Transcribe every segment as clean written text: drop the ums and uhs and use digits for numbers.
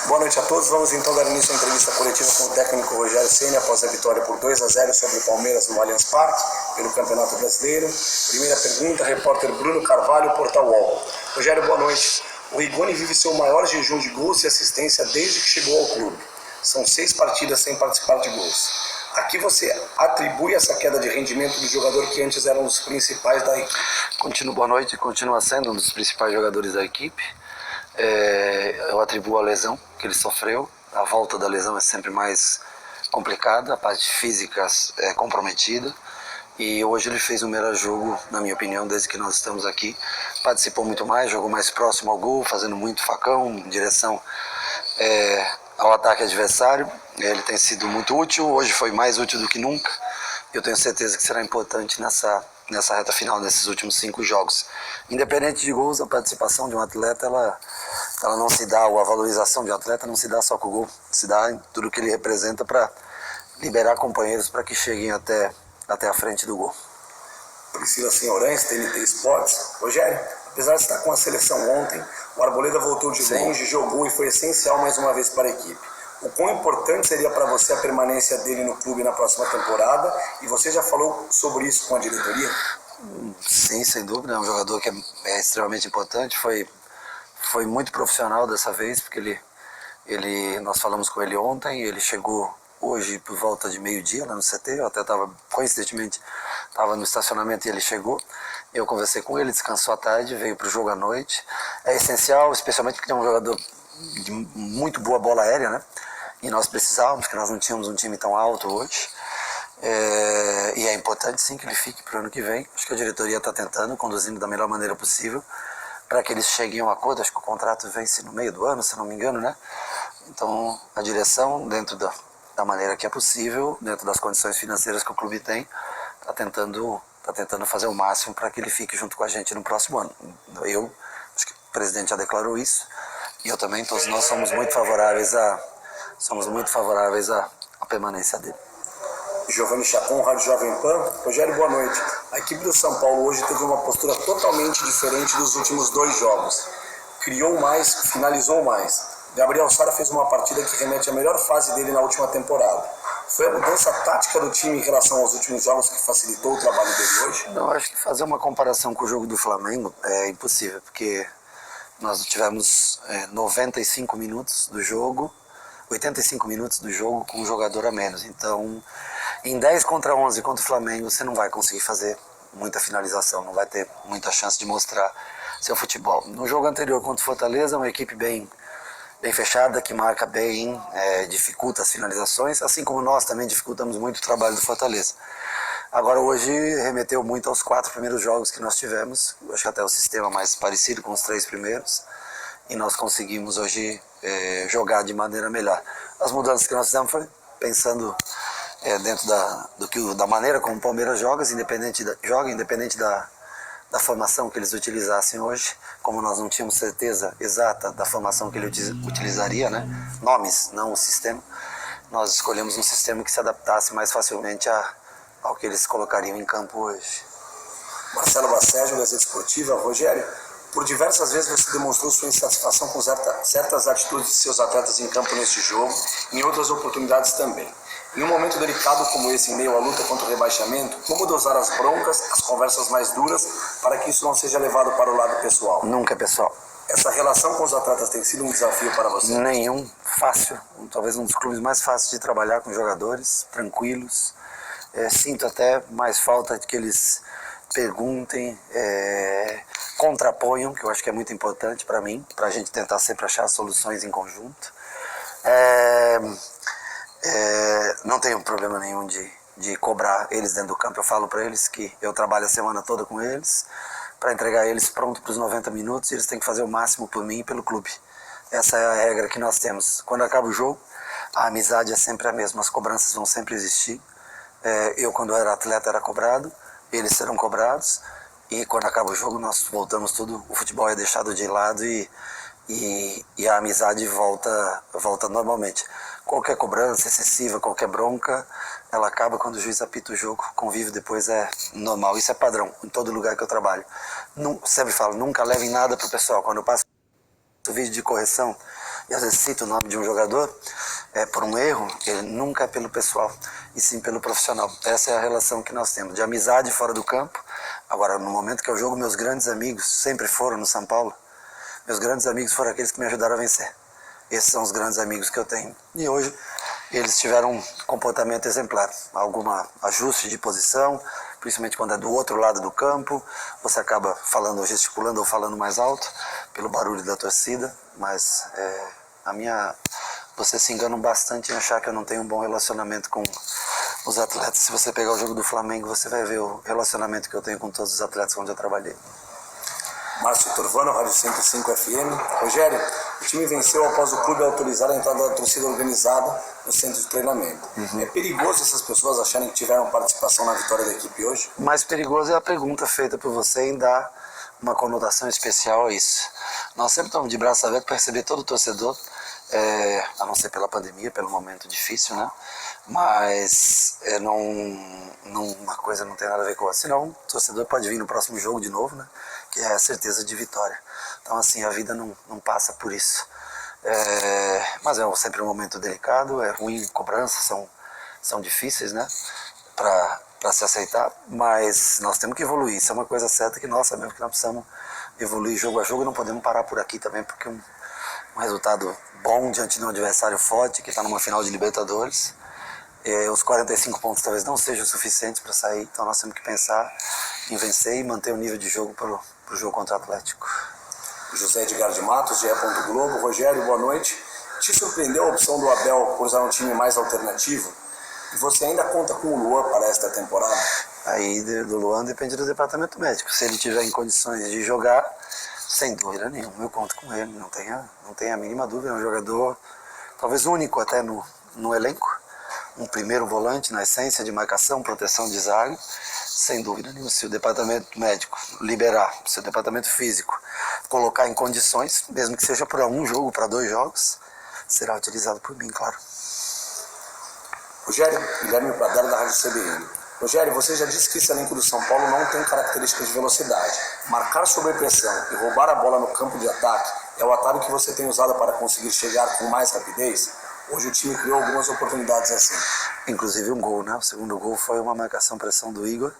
Boa noite a todos. Vamos então dar início à entrevista coletiva com o técnico Rogério Ceni após a vitória por 2-0 sobre o Palmeiras no Allianz Parque pelo Campeonato Brasileiro. Primeira pergunta, repórter Bruno Carvalho, Portal UOL. Rogério, boa noite. O Rigoni vive seu maior jejum de gols e assistência desde que chegou ao clube. São 6 partidas sem participar de gols. A que você atribui essa queda de rendimento do jogador que antes era um dos principais da equipe? Boa noite, continua sendo um dos principais jogadores da equipe. Eu atribuo a lesão que ele sofreu. A volta da lesão é sempre mais complicada, a parte física é comprometida. E hoje ele fez o melhor jogo, na minha opinião, desde que nós estamos aqui. Participou muito mais, jogou mais próximo ao gol, fazendo muito facão em direção ao ataque adversário. Ele tem sido muito útil, hoje foi mais útil do que nunca. Eu tenho certeza que será importante nessa reta final, nesses últimos 5 jogos. Independente de gols, a participação de um atleta, ela não se dá, ou a valorização de um atleta não se dá só com o gol, se dá em tudo que ele representa para liberar companheiros para que cheguem até a frente do gol. Priscila Senhorães, TNT Esportes. Rogério, apesar de estar com a seleção ontem, o Arboleda voltou de longe, jogou e foi essencial mais uma vez para a equipe. O quão importante seria para você a permanência dele no clube na próxima temporada? E você já falou sobre isso com a diretoria? Sim, sem dúvida. É um jogador que é extremamente importante. Foi muito profissional dessa vez, porque nós falamos com ele ontem, ele chegou hoje por volta de meio-dia lá no CT. Eu até coincidentemente estava no estacionamento e ele chegou. Eu conversei com ele, descansou à tarde, veio para o jogo à noite. É essencial, especialmente porque é um jogador de muito boa bola aérea, né? E nós precisávamos, porque nós não tínhamos um time tão alto hoje. E é importante sim que ele fique para o ano que vem. Acho que a diretoria está tentando, conduzindo da melhor maneira possível, para que eles cheguem a um acordo. Acho que o contrato vence no meio do ano, se não me engano, né? Então a direção, dentro da maneira que é possível, dentro das condições financeiras que o clube tem, está tentando fazer o máximo para que ele fique junto com a gente no próximo ano. Acho que o presidente já declarou isso, e eu também, todos nós somos muito favoráveis à permanência dele. Giovanni Chacon, Rádio Jovem Pan. Rogério, boa noite. A equipe do São Paulo hoje teve uma postura totalmente diferente dos últimos 2 jogos. Criou mais, finalizou mais. Gabriel Sara fez uma partida que remete à melhor fase dele na última temporada. Foi a mudança tática do time em relação aos últimos jogos que facilitou o trabalho dele hoje? Não, acho que fazer uma comparação com o jogo do Flamengo é impossível, porque nós tivemos 95 minutos do jogo, 85 minutos do jogo com um jogador a menos. Então, em 10 contra 11 contra o Flamengo, você não vai conseguir fazer muita finalização, não vai ter muita chance de mostrar seu futebol. No jogo anterior contra o Fortaleza, uma equipe bem fechada, que marca bem, dificulta as finalizações, assim como nós também dificultamos muito o trabalho do Fortaleza. Agora hoje remeteu muito aos 4 primeiros jogos que nós tivemos, acho que até o sistema mais parecido com os 3 primeiros, e nós conseguimos hoje jogar de maneira melhor. As mudanças que nós fizemos foi pensando dentro da maneira como o Palmeiras joga, independente da formação que eles utilizassem hoje. Como nós não tínhamos certeza exata da formação que ele utilizaria, né? Nomes, não o sistema, nós escolhemos um sistema que se adaptasse mais facilmente ao que eles colocariam em campo hoje. Marcelo Bassérgio, Gazeta Esportiva. Rogério, por diversas vezes você demonstrou sua insatisfação com certas atitudes de seus atletas em campo neste jogo, em outras oportunidades também. Em um momento delicado como esse, em meio à luta contra o rebaixamento, como dosar as broncas, as conversas mais duras, para que isso não seja levado para o lado pessoal? Nunca é pessoal. Essa relação com os atletas tem sido um desafio para você? Nenhum. Fácil. Talvez um dos clubes mais fáceis de trabalhar com jogadores, tranquilos. Sinto até mais falta de que eles perguntem, contraponham, que eu acho que é muito importante para mim, para a gente tentar sempre achar soluções em conjunto. Não tenho problema nenhum de cobrar eles dentro do campo. Eu falo para eles que eu trabalho a semana toda com eles para entregar eles pronto para os 90 minutos, e eles têm que fazer o máximo por mim e pelo clube. Essa é a regra que nós temos. Quando acaba o jogo, a amizade é sempre a mesma, as cobranças vão sempre existir. Eu, quando era atleta, era cobrado, eles serão cobrados, e quando acaba o jogo nós voltamos tudo, o futebol é deixado de lado e a amizade volta normalmente. Qualquer cobrança excessiva, qualquer bronca, ela acaba quando o juiz apita o jogo. Convívio depois é normal, isso é padrão em todo lugar que eu trabalho. Sempre falo, nunca levem nada pro pessoal. Quando eu passo o vídeo de correção, e às vezes cito o nome de um jogador, por um erro, ele nunca é pelo pessoal, e sim pelo profissional. Essa é a relação que nós temos, de amizade fora do campo. Agora, no momento que eu jogo, meus grandes amigos sempre foram no São Paulo. Meus grandes amigos foram aqueles que me ajudaram a vencer. Esses são os grandes amigos que eu tenho. E hoje eles tiveram um comportamento exemplar. Alguma ajuste de posição, principalmente quando é do outro lado do campo, você acaba falando, gesticulando ou falando mais alto pelo barulho da torcida, mas você se engana bastante em achar que eu não tenho um bom relacionamento com os atletas. Se você pegar o jogo do Flamengo, você vai ver o relacionamento que eu tenho com todos os atletas onde eu trabalhei. Márcio Torvano, Rádio 105 FM. Rogério, o time venceu após o clube autorizar a entrada da torcida organizada no centro de treinamento. É perigoso essas pessoas acharem que tiveram participação na vitória da equipe hoje? Mais perigoso é a pergunta feita por você em dar uma conotação especial a isso. Nós sempre estamos de braço aberto para receber todo o torcedor, a não ser pela pandemia, pelo momento difícil, né? Mas uma coisa não tem nada a ver com a outra. Senão o torcedor pode vir no próximo jogo de novo, né? Que é a certeza de vitória. Então assim, a vida não passa por isso. Mas é sempre um momento delicado, é ruim, cobranças são difíceis, né? Para se aceitar, mas nós temos que evoluir. Isso é uma coisa certa que nós sabemos que nós precisamos evoluir jogo a jogo e não podemos parar por aqui também, porque um resultado bom diante de um adversário forte que está numa final de Libertadores, os 45 pontos talvez não sejam suficientes para sair, então nós temos que pensar em vencer e manter o nível de jogo para o jogo contra o Atlético. José Edgar de Matos, GE. Globo. Rogério, boa noite. Te surpreendeu a opção do Abel por usar um time mais alternativo? E você ainda conta com o Luan para esta temporada? Aí do Luan depende do departamento médico. Se ele tiver em condições de jogar, sem dúvida nenhuma, eu conto com ele. Não tenha a mínima dúvida. É um jogador talvez único até no elenco. Um primeiro volante na essência de marcação, proteção de zaga. Sem dúvida nenhuma. Se o departamento médico liberar, se o departamento físico colocar em condições, mesmo que seja para um jogo, para 2 jogos, será utilizado por mim, claro. Rogério, Guilherme Pradella da Rádio CBN. Rogério, você já disse que esse elenco do São Paulo não tem características de velocidade. Marcar sob pressão e roubar a bola no campo de ataque é o atalho que você tem usado para conseguir chegar com mais rapidez? Hoje o time criou algumas oportunidades assim. Inclusive um gol, né? O segundo gol foi uma marcação-pressão do Igor,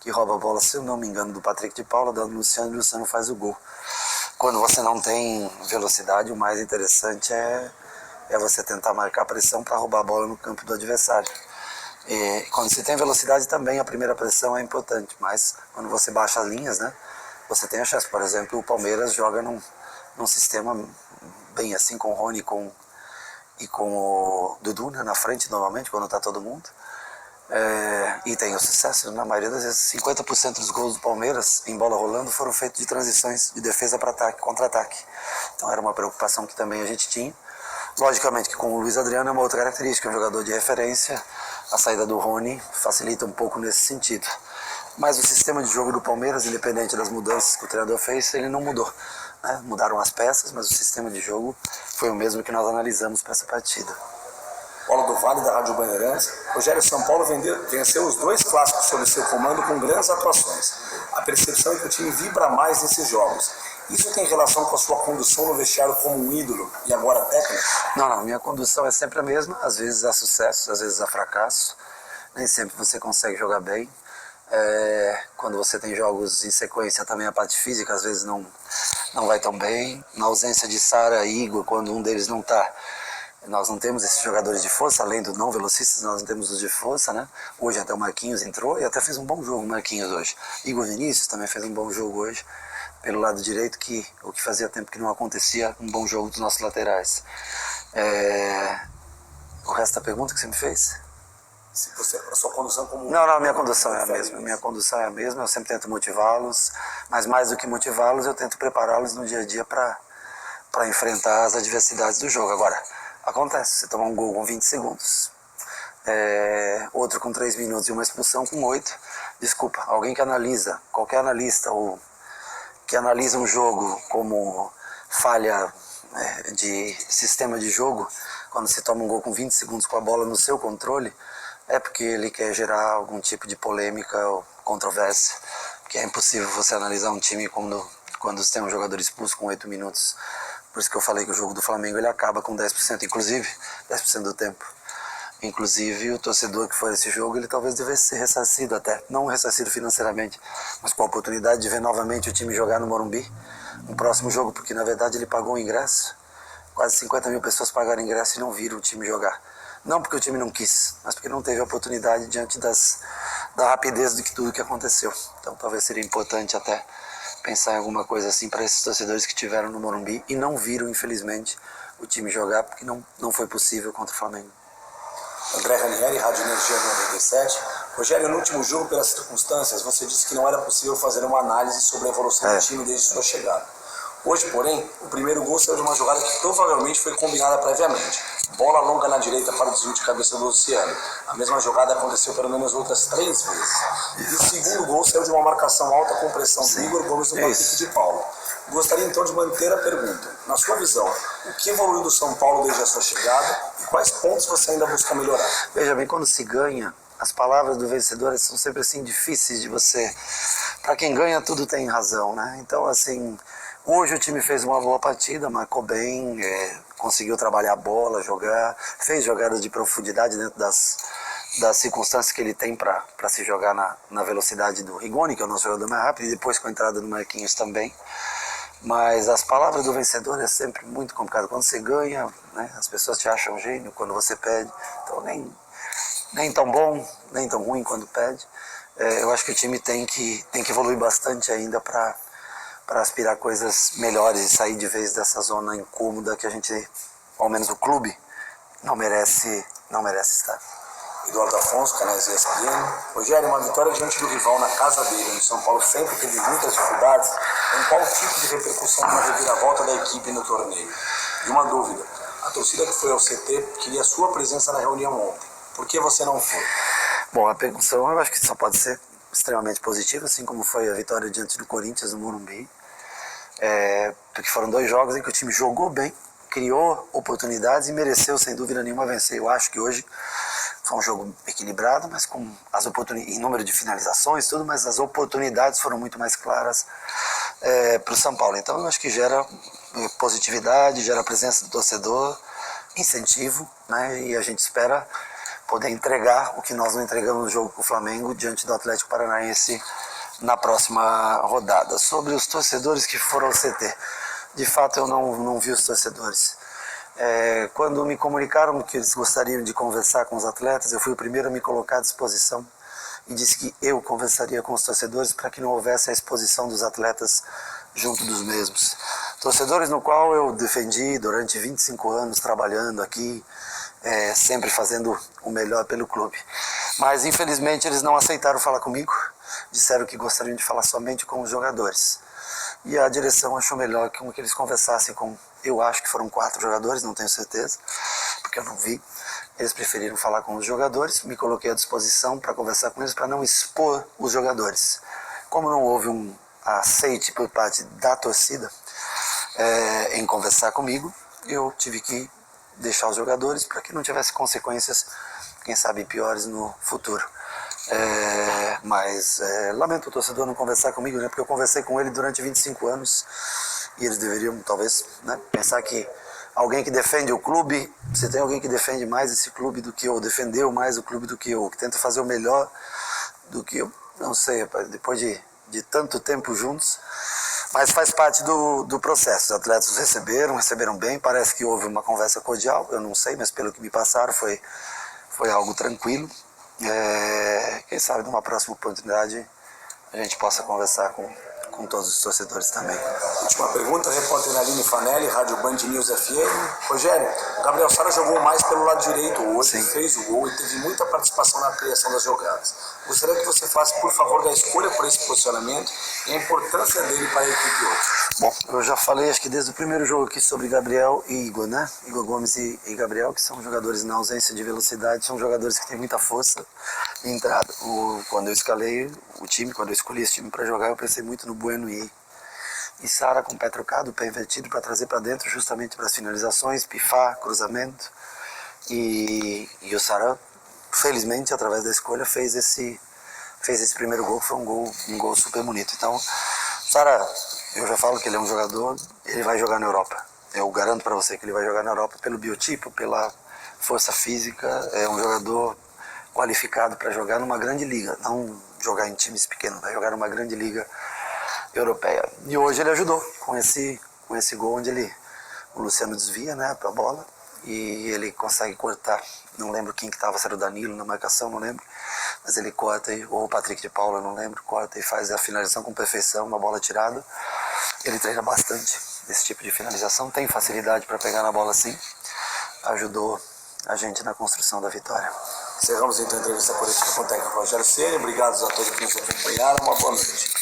que rouba a bola, se eu não me engano, do Patrick de Paula, do Luciano, e o Luciano faz o gol. Quando você não tem velocidade, o mais interessante é você tentar marcar pressão para roubar a bola no campo do adversário. E quando você tem velocidade também, a primeira pressão é importante, mas quando você baixa as linhas, né, você tem a chance. Por exemplo, o Palmeiras joga num sistema bem assim, com o Rony e com o Dudu, né, na frente normalmente, quando está todo mundo. E tem o sucesso, na maioria das vezes. 50% dos gols do Palmeiras em bola rolando foram feitos de transições de defesa para ataque, contra-ataque. Então era uma preocupação que também a gente tinha. Logicamente que com o Luiz Adriano é uma outra característica, um jogador de referência. A saída do Rony facilita um pouco nesse sentido. Mas o sistema de jogo do Palmeiras, independente das mudanças que o treinador fez, ele não mudou, né? Mudaram as peças, mas o sistema de jogo foi o mesmo que nós analisamos para essa partida. Paulo do Vale, da Rádio Bandeirantes. Rogério, São Paulo venceu os 2 clássicos sob seu comando com grandes atuações. A percepção é que o time vibra mais nesses jogos. Isso tem relação com a sua condução no vestiário como um ídolo e agora técnico? Não, minha condução é sempre a mesma. Às vezes há sucesso, às vezes há fracasso. Nem sempre você consegue jogar bem. Quando você tem jogos em sequência, também a parte física às vezes não vai tão bem. Na ausência de Sara e Igor, quando um deles não está, nós não temos esses jogadores de força, além do não velocistas, nós não temos os de força, né? Hoje até o Marquinhos entrou e até fez um bom jogo o Marquinhos hoje. Igor Vinícius também fez um bom jogo hoje, pelo lado direito, o que fazia tempo que não acontecia, um bom jogo dos nossos laterais. O resto da pergunta que você me fez? Se você, a sua condução como... Não, minha condução é a mesma. Minha condução é a mesma, eu sempre tento motivá-los, mas mais do que motivá-los, eu tento prepará-los no dia a dia para enfrentar as adversidades do jogo. Agora, acontece, você tomar um gol com 20 segundos, outro com 3 minutos e uma expulsão com 8. Desculpa, alguém que analisa, qualquer analista ou que analisa um jogo como falha de sistema de jogo, quando você toma um gol com 20 segundos com a bola no seu controle, é porque ele quer gerar algum tipo de polêmica ou controvérsia, porque é impossível você analisar um time quando você tem um jogador expulso com 8 minutos Por isso que eu falei que o jogo do Flamengo ele acaba com 10%, inclusive 10% do tempo. Inclusive o torcedor que foi esse jogo, ele talvez devesse ser ressarcido até, não ressarcido financeiramente, mas com a oportunidade de ver novamente o time jogar no Morumbi, no próximo jogo, porque na verdade ele pagou o ingresso, quase 50 mil pessoas pagaram ingresso e não viram o time jogar. Não porque o time não quis, mas porque não teve a oportunidade diante da rapidez de tudo que aconteceu. Então talvez seria importante até pensar em alguma coisa assim para esses torcedores que estiveram no Morumbi e não viram, infelizmente, o time jogar, porque não foi possível contra o Flamengo. André Ranieri, Rádio Energia 97. Rogério, no último jogo, pelas circunstâncias, você disse que não era possível fazer uma análise sobre a evolução do time desde sua chegada. Hoje, porém, o primeiro gol saiu de uma jogada que provavelmente foi combinada previamente. Bola longa na direita para o desvio de cabeça do Luciano. A mesma jogada aconteceu pelo menos outras 3 vezes. E o segundo gol saiu de uma marcação alta com pressão do Igor Gomes no Patrick de Paulo. Gostaria então de manter a pergunta. Na sua visão, o que evoluiu do São Paulo desde a sua chegada e quais pontos você ainda busca melhorar? Veja bem, quando se ganha, as palavras do vencedor são sempre assim difíceis de você... Para quem ganha, tudo tem razão, né? Então, assim, hoje o time fez uma boa partida, marcou bem, conseguiu trabalhar a bola, jogar, fez jogadas de profundidade dentro das circunstâncias que ele tem para se jogar na velocidade do Rigoni, que é o nosso jogador mais rápido, e depois com a entrada do Marquinhos também. Mas as palavras do vencedor é sempre muito complicado. Quando você ganha, né, as pessoas te acham gênio, quando você perde. Então nem tão bom, nem tão ruim quando perde. Eu acho que o time tem que evoluir bastante ainda para aspirar coisas melhores e sair de vez dessa zona incômoda que a gente, ao menos o clube, não merece estar. Eduardo Afonso, canais ESPN. Rogério, uma vitória diante do rival na casa dele, onde São Paulo sempre teve muitas dificuldades, em qual tipo de repercussão na reviravolta da equipe no torneio? E uma dúvida, a torcida que foi ao CT queria sua presença na reunião ontem. Por que você não foi? Bom, a repercussão eu acho que só pode ser extremamente positiva, assim como foi a vitória diante do Corinthians no Morumbi. Porque foram 2 jogos em que o time jogou bem, criou oportunidades e mereceu sem dúvida nenhuma vencer. Eu acho que hoje foi um jogo equilibrado, mas com as oportunidades, em número de finalizações, tudo, mas as oportunidades foram muito mais claras para o São Paulo. Então eu acho que gera positividade, gera presença do torcedor, incentivo, né? E a gente espera poder entregar o que nós não entregamos no jogo com o Flamengo diante do Atlético Paranaense na próxima rodada. Sobre os torcedores que foram ao CT, de fato eu não vi os torcedores. Quando me comunicaram que eles gostariam de conversar com os atletas, eu fui o primeiro a me colocar à disposição e disse que eu conversaria com os torcedores para que não houvesse a exposição dos atletas junto dos mesmos. Torcedores no qual eu defendi durante 25 anos trabalhando aqui, sempre fazendo o melhor pelo clube. Mas infelizmente eles não aceitaram falar comigo, disseram que gostariam de falar somente com os jogadores. E a direção achou melhor que eles conversassem com, eu acho que foram 4 jogadores, não tenho certeza, porque eu não vi. Eles preferiram falar com os jogadores, me coloquei à disposição para conversar com eles, para não expor os jogadores. Como não houve um aceite por parte da torcida em conversar comigo, eu tive que deixar os jogadores para que não tivesse consequências, quem sabe, piores no futuro. Mas lamento o torcedor não conversar comigo, né? Porque eu conversei com ele durante 25 anos e eles deveriam talvez, né, pensar que alguém que defende o clube, se tem alguém que defende mais esse clube do que eu, defendeu mais o clube do que eu, que tenta fazer o melhor do que eu, não sei, rapaz, depois de tanto tempo juntos, mas faz parte do processo. Os atletas os receberam bem, parece que houve uma conversa cordial, eu não sei, mas pelo que me passaram foi algo tranquilo. Quem sabe numa próxima oportunidade a gente possa conversar com todos os torcedores também. Última pergunta, repórter Aline Fanelli, Rádio Band News FM. Rogério, Gabriel Sara jogou mais pelo lado direito hoje, sim, fez o gol e teve muita participação na criação das jogadas. Gostaria que você faça, por favor, da escolha por esse posicionamento e a importância dele para a equipe hoje. Bom, eu já falei, acho que desde o primeiro jogo aqui sobre Gabriel e Igor, né? Igor Gomes e Gabriel, que são jogadores na ausência de velocidade, são jogadores que têm muita força e entrada. Quando eu escalei o time, quando eu escolhi esse time para jogar, eu pensei muito no Bueno e Sara com o pé trocado, o pé invertido para trazer para dentro, justamente para as finalizações, pifar, cruzamento. E o Sara, felizmente, através da escolha, fez esse primeiro gol, que foi um gol super bonito. Então, Sara, eu já falo que ele é um jogador, ele vai jogar na Europa. eu garanto para você que ele vai jogar na Europa pelo biotipo, pela força física. É um jogador qualificado para jogar numa grande liga, não jogar em times pequenos, vai jogar numa grande liga europeia. E hoje ele ajudou com esse gol onde o Luciano desvia, né, para a bola e ele consegue cortar. Não lembro quem que estava, se era o Danilo na marcação, não lembro, mas ele corta, ou o Patrick de Paula, não lembro, corta e faz a finalização com perfeição, uma bola tirada. Ele treina bastante esse tipo de finalização, tem facilidade para pegar na bola assim, ajudou a gente na construção da vitória. Encerramos então a entrevista coletiva com o técnico Rogério Ceni. Obrigado a todos que nos acompanharam. Uma boa noite.